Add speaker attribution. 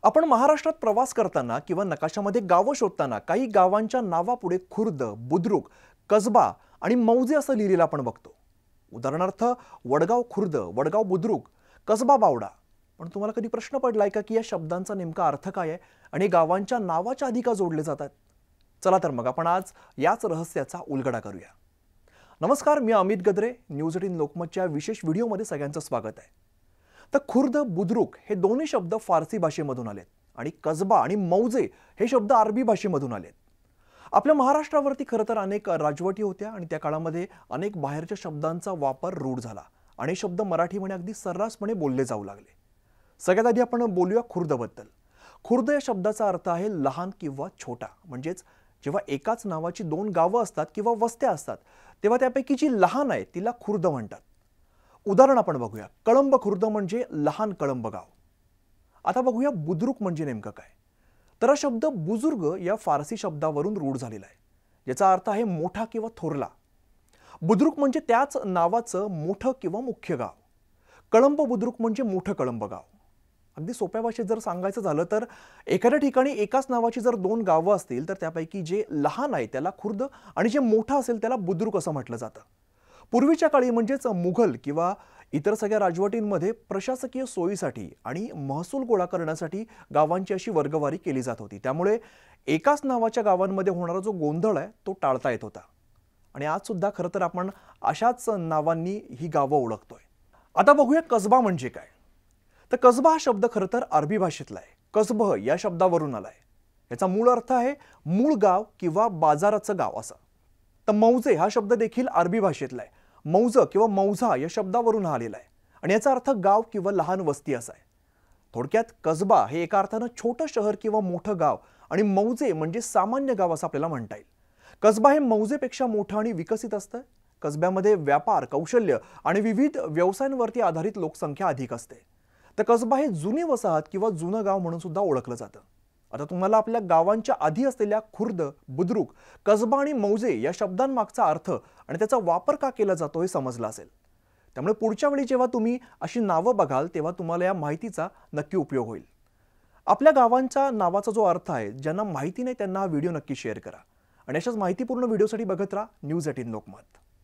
Speaker 1: आपण महाराष्ट्रात प्रवास करताना किंवा नकाशामध्ये गावं शोधताना काही गावांच्या नावापुढे खुर्द, बुद्रुक, कसबा आणि मौजे असं लिहिलेलं आपण बघतो. उदाहरणार्थ वडगाव खुर्द, वडगाव बुद्रुक, कसबा बावडा. पण तुम्हाला कधी प्रश्न पडलाय का की या शब्दांचा नेमका अर्थ काय आहे आणि गावांच्या नावाच्या आधी का जोडले जातात? चला तर मग आपण आज याच रहस्याचा उलगडा करूया. नमस्कार, मी अमित गद्रे. न्यूज 18 लोकमतच्या विशेष व्हिडिओमध्ये सगळ्यांचं स्वागत आहे. तर खुर्द, बुद्रुक हे दोन्ही शब्द फारसी भाषेमधून आलेत आणि कसबा आणि मौजे हे शब्द अरबी भाषेमधून आलेत. आपल्या महाराष्ट्रावरती खरं तर अनेक राजवटी होत्या आणि त्या काळामध्ये अनेक बाहेरच्या शब्दांचा वापर रूढ झाला आणि शब्द मराठीमध्ये अगदी सर्रासपणे बोलले जाऊ लागले. सगळ्यात आधी आपण बोलूया खुर्दबद्दल. खुर्द या शब्दाचा अर्थ आहे लहान किंवा छोटा. म्हणजेच जेव्हा एकाच नावाची दोन गावं असतात किंवा वस्त्या असतात तेव्हा त्यापैकी जी लहान आहे तिला खुर्द म्हणतात. उदाहरण आपण बघूया. कळंब खुर्द म्हणजे लहान कळंब गाव. आता बघूया बुद्रुक म्हणजे नेमकं काय. तर हा शब्द बुजुर्ग या फारसी शब्दावरून रूढ झालेला आहे, ज्याचा अर्थ आहे मोठा किंवा थोरला. बुद्रुक म्हणजे त्याच नावाचं मोठं किंवा मुख्य गाव. कळंब बुद्रुक म्हणजे मोठं कळंब गाव. अगदी सोप्या भाषेत जर सांगायचं झालं तर एखाद्या ठिकाणी एकाच नावाची जर दोन गावं असतील तर त्यापैकी जे लहान आहे त्याला खुर्द आणि जे मोठं असेल त्याला बुद्रुक असं म्हटलं जातं. पूर्वीच्या काळी म्हणजेच मुघल किंवा इतर सगळ्या राजवटींमध्ये प्रशासकीय सोयीसाठी आणि महसूल गोळा करण्यासाठी गावांची अशी वर्गवारी केली जात होती. त्यामुळे एकाच नावाच्या गावांमध्ये होणारा जो गोंधळ आहे तो टाळता येत होता. आणि आज सुद्धा खरं तर आपण अशाच नावांनी ही गावं ओळखतोय. आता बघूया कसबा म्हणजे काय. तर कसबा हा शब्द खरं तर अरबी भाषेतला आहे. कसब या शब्दावरून आलाय. याचा मूळ अर्थ आहे मूळ गाव किंवा बाजाराचं गाव असं. तर मौजे हा शब्द देखील अरबी भाषेतला आहे. मौज किंवा मौझा या शब्दावरून आलेला आहे आणि याचा अर्थ गाव किंवा लहान वस्ती असा आहे. थोडक्यात कसबा हे एका अर्थानं छोटं शहर किंवा मोठं गाव आणि मौजे म्हणजे सामान्य गाव असं आपल्याला म्हणता येईल. कसबा हे मौजेपेक्षा मोठं आणि विकसित असतं. कसब्यामध्ये व्यापार, कौशल्य आणि विविध व्यवसायांवरती आधारित लोकसंख्या अधिक असते. तर कसबा हे जुनी वसाहत किंवा जुनं गाव म्हणून सुद्धा ओळखलं जातं. आता तुम्हाला आपल्या गावांच्या आधी असलेल्या खुर्द, बुद्रुक, कसबा आणि मौजे या शब्दांमागचा अर्थ आणि त्याचा वापर का केला जातो हे समजलं असेल. त्यामुळे पुढच्या वेळी जेव्हा तुम्ही अशी नावं बघाल तेव्हा तुम्हाला या माहितीचा नक्की उपयोग होईल. आपल्या गावांच्या नावाचा जो अर्थ आहे, ज्यांना माहिती नाही त्यांना हा व्हिडिओ नक्की शेअर करा आणि अशाच माहितीपूर्ण व्हिडिओसाठी बघत राहा न्यूज 18 लोकमत.